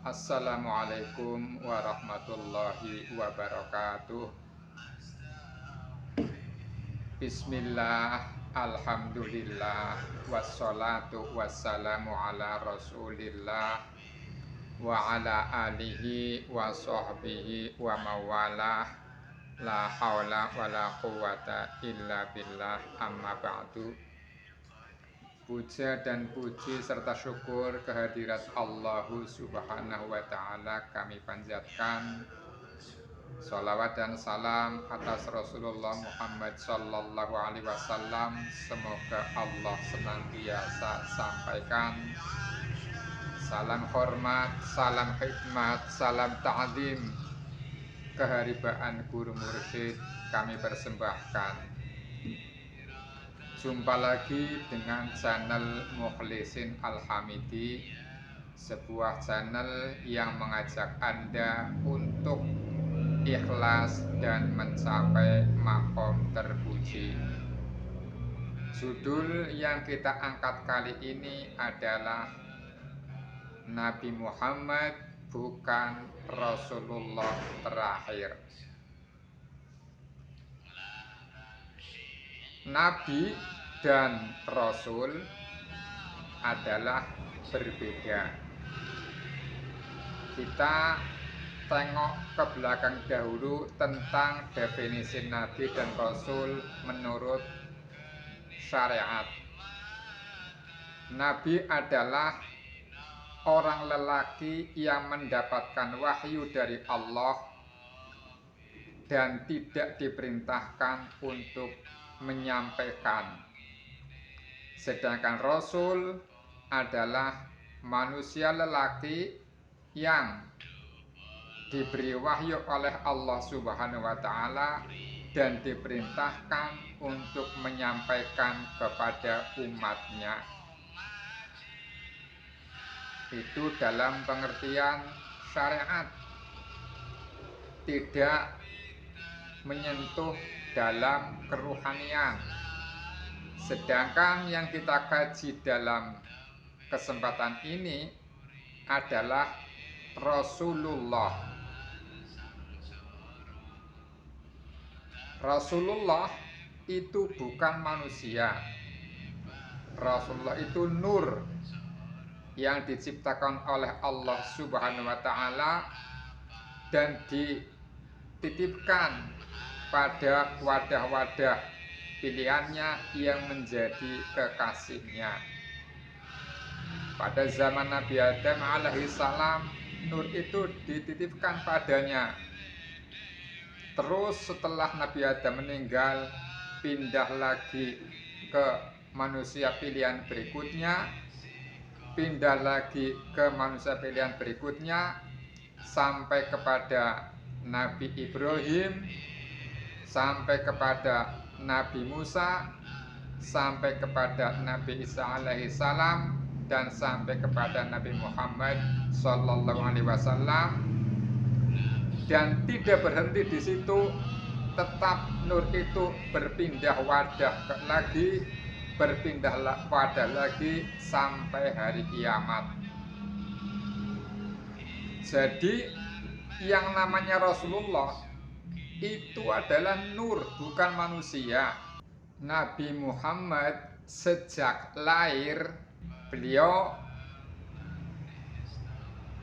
Assalamualaikum warahmatullahi wabarakatuh. Bismillah, alhamdulillah, wassalatu wassalamu ala rasulillah wa ala alihi wa sahbihi wa mawalah. La haula wa la quwata illa billah, amma ba'du. Puja dan puji serta syukur kehadirat Allah Subhanahu wa ta'ala kami panjatkan. Sholawat dan salam atas Rasulullah Muhammad Sallallahu Alaihi Wasallam. Semoga Allah senantiasa sampaikan salam hormat, salam hikmat, salam ta'zim, keharibaan guru mursyid kami persembahkan. Jumpa lagi dengan channel Mukhlisin Al-Hamidi, sebuah channel yang mengajak Anda untuk ikhlas dan mencapai makom terpuji. Judul yang kita angkat kali ini adalah Nabi Muhammad bukan Rasulullah terakhir. Nabi dan Rasul adalah berbeda. Kita tengok ke belakang dahulu tentang definisi Nabi dan Rasul menurut syariat. Nabi adalah orang lelaki yang mendapatkan wahyu dari Allah dan tidak diperintahkan untuk menyampaikan. Sedangkan Rasul adalah manusia lelaki yang diberi wahyu oleh Allah Subhanahu wa ta'ala dan diperintahkan untuk menyampaikan kepada umatnya. Itu dalam pengertian syariat, tidak menyentuh dalam keruhanian. Sedangkan yang kita kaji dalam kesempatan ini adalah Rasulullah. Rasulullah itu bukan manusia. Rasulullah itu nur yang diciptakan oleh Allah Subhanahu wa ta'ala dan dititipkan pada wadah-wadah pilihannya yang menjadi kekasihnya. Pada zaman Nabi Adam alaihissalam, nur itu dititipkan padanya. Terus setelah Nabi Adam meninggal, pindah lagi ke manusia pilihan berikutnya, pindah lagi ke manusia pilihan berikutnya, sampai kepada Nabi Ibrahim, sampai kepada Nabi Musa, sampai kepada Nabi Isa alaihissalam, dan sampai kepada Nabi Muhammad Sallallahu Alaihi Wasallam. Dan tidak berhenti di situ, tetap nur itu berpindah wadah lagi, berpindah wadah lagi sampai hari kiamat. Jadi yang namanya Rasulullah itu adalah nur, bukan manusia. Nabi Muhammad sejak lahir, beliau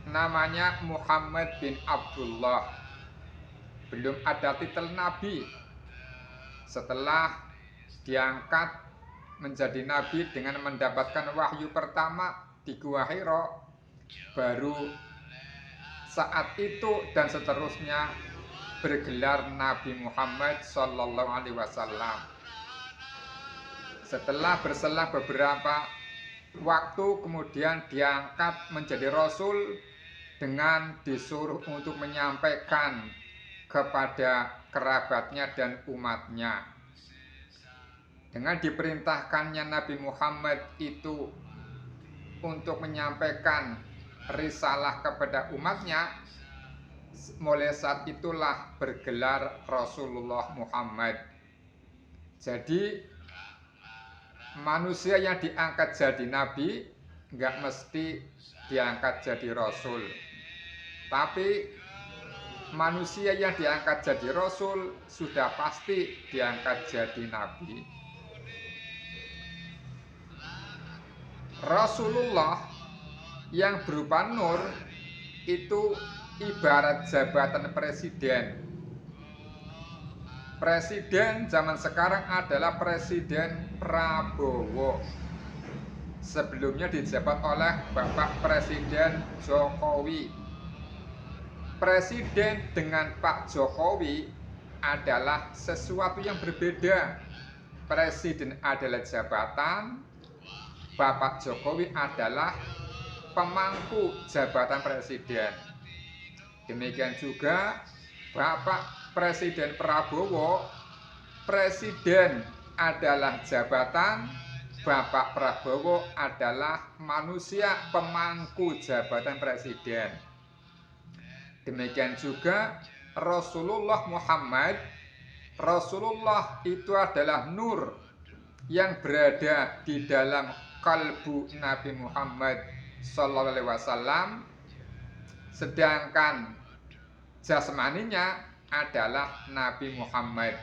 namanya Muhammad bin Abdullah. Belum ada titel Nabi. Setelah diangkat menjadi Nabi dengan mendapatkan wahyu pertama di Gua Hira, baru saat itu dan seterusnya bergelar Nabi Muhammad Sallallahu Alaihi Wasallam. Setelah berselang beberapa waktu kemudian diangkat menjadi Rasul dengan disuruh untuk menyampaikan kepada kerabatnya dan umatnya. Dengan diperintahkannya Nabi Muhammad itu untuk menyampaikan risalah kepada umatnya, mulai saat itulah bergelar Rasulullah Muhammad. Jadi manusia yang diangkat jadi nabi nggak mesti diangkat jadi rasul. Tapi manusia yang diangkat jadi rasul sudah pasti diangkat jadi nabi. Rasulullah yang berupa nur itu ibarat jabatan presiden. Presiden zaman sekarang adalah Presiden Prabowo. Sebelumnya dijabat oleh Bapak Presiden Jokowi. Presiden dengan Pak Jokowi adalah sesuatu yang berbeda. Presiden adalah jabatan, Bapak Jokowi adalah pemangku jabatan presiden. Demikian juga Bapak Presiden Prabowo, presiden adalah jabatan, Bapak Prabowo adalah manusia pemangku jabatan presiden. Demikian juga Rasulullah Muhammad. Rasulullah itu adalah nur yang berada di dalam kalbu Nabi Muhammad Sallallahu Alaihi Wasallam, sedangkan jasmaninya adalah Nabi Muhammad.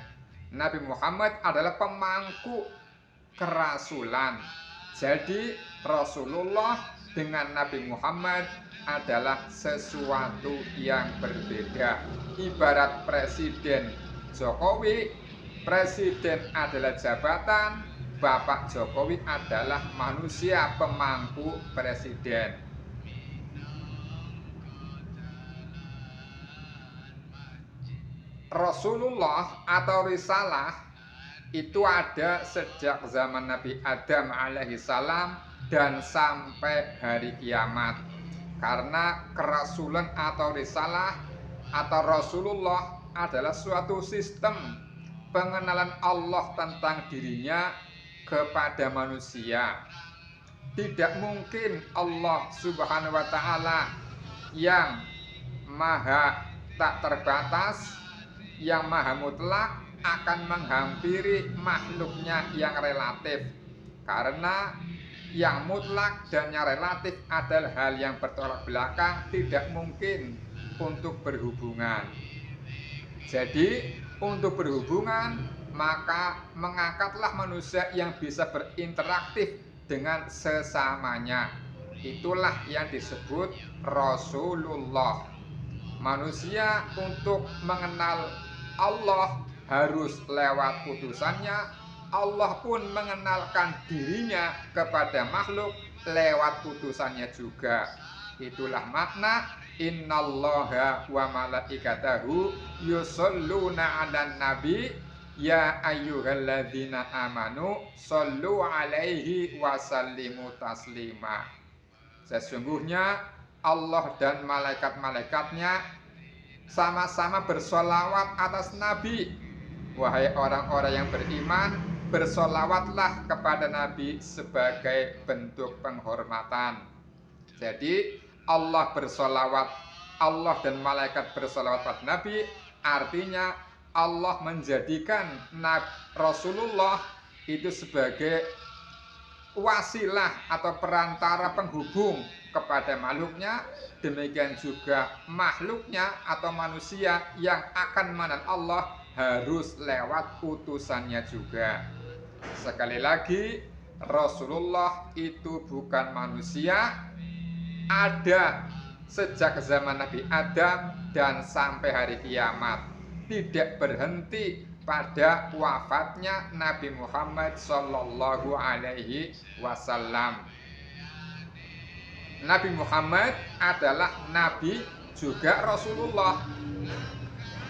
Nabi Muhammad adalah pemangku kerasulan. Jadi Rasulullah dengan Nabi Muhammad adalah sesuatu yang berbeda. Ibarat Presiden Jokowi, presiden adalah jabatan, Bapak Jokowi adalah manusia pemangku presiden. Rasulullah atau risalah itu ada sejak zaman Nabi Adam alaihi salam dan sampai hari kiamat. Karena kerasulan atau risalah atau Rasulullah adalah suatu sistem pengenalan Allah tentang dirinya kepada manusia. Tidak mungkin Allah Subhanahu wa Ta'ala yang maha tak terbatas, yang maha mutlak akan menghampiri makhluknya yang relatif. Karena yang mutlak dan yang relatif adalah hal yang bertolak belakang, tidak mungkin untuk berhubungan. Jadi untuk berhubungan maka mengangkatlah manusia yang bisa berinteraktif dengan sesamanya. Itulah yang disebut Rasulullah. Manusia untuk mengenal Allah harus lewat utusannya. Allah pun mengenalkan dirinya kepada makhluk lewat utusannya juga. Itulah makna innallaha wa malaikatahu yusholluna 'alan nabi ya ayyuhalladzina amanu shollu 'alaihi wa sallimu taslima. Sesungguhnya Allah dan malaikat-malaikatnya sama-sama bersolawat atas Nabi. Wahai orang-orang yang beriman, bersolawatlah kepada Nabi sebagai bentuk penghormatan. Jadi Allah bersolawat, Allah dan malaikat bersolawat pada Nabi, artinya Allah menjadikan Rasulullah itu sebagai wasilah atau perantara penghubung kepada makhluknya. Demikian juga makhluknya atau manusia yang akan mengenal Allah harus lewat utusannya juga. Sekali lagi, Rasulullah itu bukan manusia, ada sejak zaman Nabi Adam dan sampai hari kiamat. Tidak berhenti pada wafatnya Nabi Muhammad Sallallahu Alaihi Wasallam. Nabi Muhammad adalah Nabi juga Rasulullah.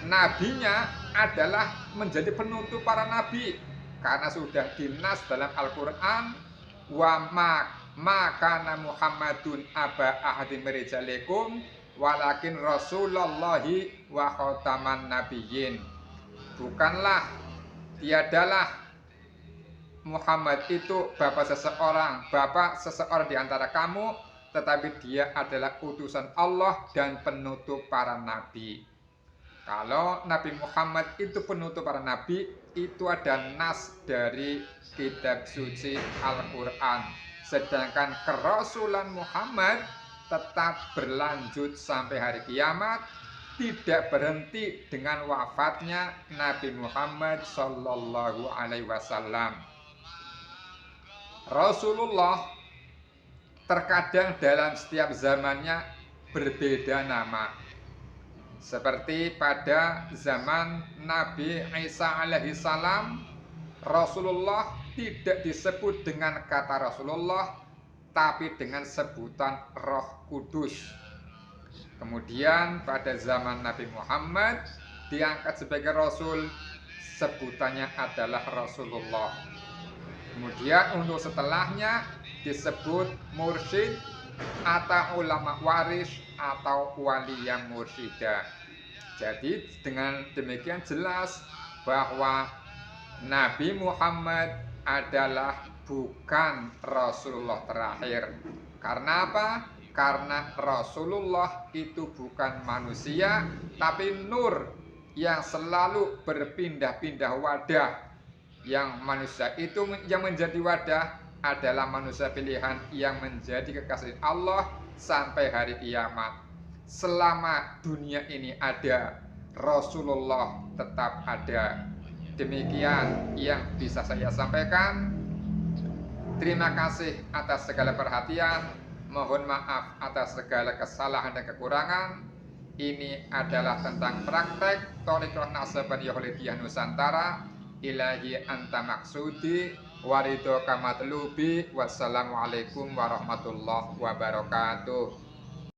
Nabinya adalah menjadi penutup para nabi, karena sudah dinas dalam Al-Quran, wa kana Muhammadun aba ahadin mirijalikum walakin Rasulullahi wa khotaman nabiyyin. Bukanlah, tiadalah Muhammad itu bapak seseorang di antara kamu, tetapi dia adalah utusan Allah dan penutup para nabi. Kalau Nabi Muhammad itu penutup para nabi, itu ada nas dari kitab suci Al-Quran. Sedangkan kerasulan Muhammad tetap berlanjut sampai hari kiamat, tidak berhenti dengan wafatnya Nabi Muhammad Sallallahu Alaihi Wasallam. Rasulullah terkadang dalam setiap zamannya berbeda nama. Seperti pada zaman Nabi Isa alaihi salam, Rasulullah tidak disebut dengan kata Rasulullah, tapi dengan sebutan Roh Kudus. Kemudian pada zaman Nabi Muhammad diangkat sebagai Rasul, sebutannya adalah Rasulullah. Kemudian untuk setelahnya disebut mursyid atau ulama waris atau wali yang mursyida. Jadi dengan demikian jelas bahwa Nabi Muhammad adalah bukan Rasulullah terakhir. Karena apa? Karena Rasulullah itu bukan manusia, tapi nur yang selalu berpindah-pindah wadah. Yang manusia itu yang menjadi wadah adalah manusia pilihan yang menjadi kekasih Allah sampai hari kiamat. Selama dunia ini ada, Rasulullah tetap ada. Demikian yang bisa saya sampaikan. Terima kasih atas segala perhatian. Mohon maaf atas segala kesalahan dan kekurangan. Ini adalah tentang praktek Thariqah Naqsyabandiyah Khalidiyah Nusantara. Ilahi anta maksudi warido kamatlubi. Wassalamualaikum warahmatullahi wabarakatuh.